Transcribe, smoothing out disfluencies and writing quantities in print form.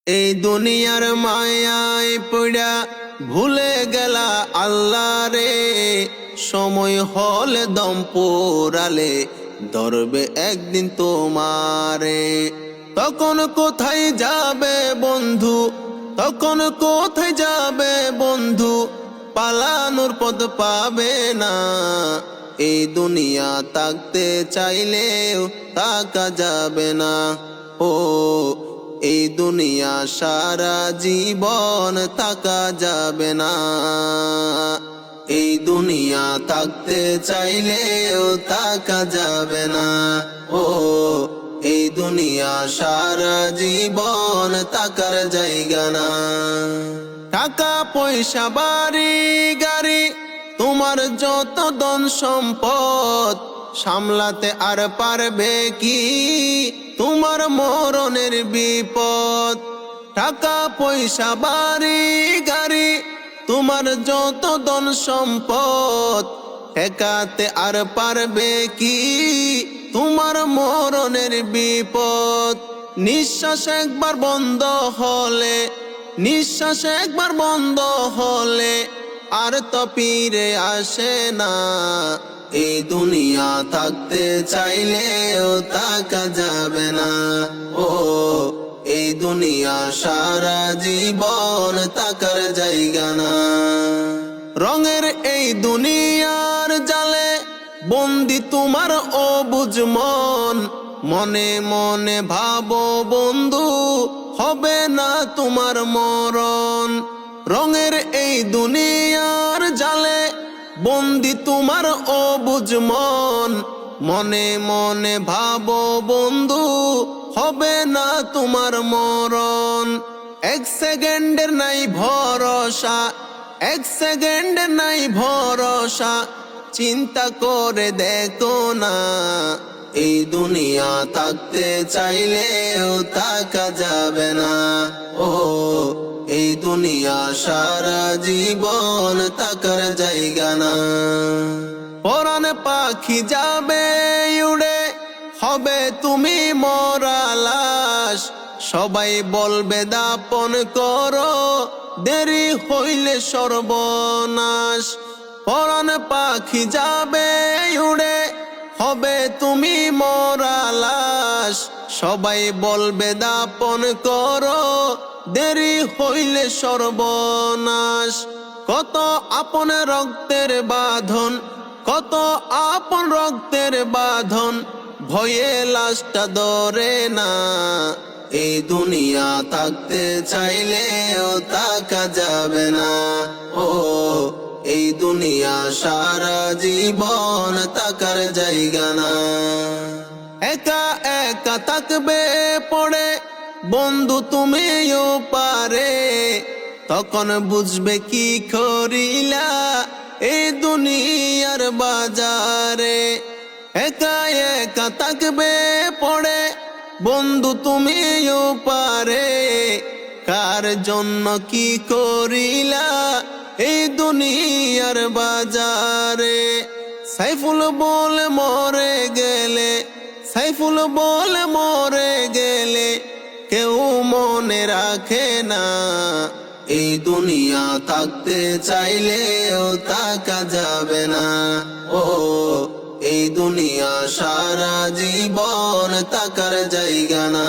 এই দুনিয়ার মায়ায় পড়া ভুলে গেলা আল্লাহ রে। সময় হলে দম পোড়ালে ধরবে একদিন তোমারে। তখন কোথায় যাবে বন্ধু, তখন কোথায় যাবে বন্ধু, পালানোর পথ পাবে না। এই দুনিয়া থাকতে চাইলেও থাকা যাবে না। ও এই দুনিয়া সারা জীবন থাকা যাবে না। এই দুনিয়া থাকতে চাইলেও থাকা যাবে না। ও এই দুনিয়া সারা জীবন থাকার জায়গা না। টাকা পয়সা বাড়ি গাড়ি তোমার যত ধন সম্পদ, সামলাতে আর পারবে কি তোমার মরণের বিপদ। টাকা পয়সা বাড়ি গাড়ি তোমার যত ধন সম্পদ, ঠেকাতে আর পারবে কি তোমার মরণের বিপদ। নিঃশ্বাস একবার বন্ধ হলে, নিঃশ্বাস একবার বন্ধ হলে আর তো ফিরে আসে না। এই দুনিয়া থাকতে চাইলেও থাকা যাবে না। ও এই দুনিয়া সারা জীবন থাকার জায়গা না। রঙের এই দুনিয়ার জালে বন্দি তোমার অবুঝ মন। মনে মনে ভাবো বন্ধু হবে না তোমার মরণ। রঙের এই দুনিয়ার জালে বন্দি তোমার অবুঝ মন। মনে মনে ভাবো বন্ধু হবে না তোমার মরণ। এক সেকেন্ডের নাই ভরসা, এক সেকেন্ডের নাই ভরসা, চিন্তা করে দেখো না। এই দুনিয়া থাকতে চাইলেও থাকা যাবে না। ও এই দুনিয়া সারা জীবন থাকার জায়গা না। পরাণ পাখি যাবে উড়ে হবে তুমি মরা লাশ। সবাই বলবে দাপন করো দেরি হইলে সর্বনাশ। পরাণ পাখি যাবে উড়ে হবে তুমি মরা লাশ। সবাই বলবে দাপন করো দেরি হইলে সর্বনাশ। কত আপন রক্তের বাঁধন, কত আপন রক্তের বাঁধন, ভয়ে লাশটা ধরে না। এই দুনিয়া থাকতে চাইলেও থাকা যাবে না। ও এই দুনিয়া সারা জীবন থাকার জায়গা না। একা একা থাকবে পড়ে বন্ধু তুমিও পারে, তখন বুঝবে কি করিলা এই দুনিয়ার বাজারে। একা একা থাকবে পড়ে বন্ধু তুমিও পারে, কার জন্য কি করিলা এই দুনিয়ার বাজারে। সাইফুল বলে মরে গেলে, সাইফুল বলে মরে গেলে কেউ মনে রাখে না। এই দুনিয়া থাকতে চাইলেও থাকা যাবে না। ও এই দুনিয়া সারা জীবন থাকার জায়গা না।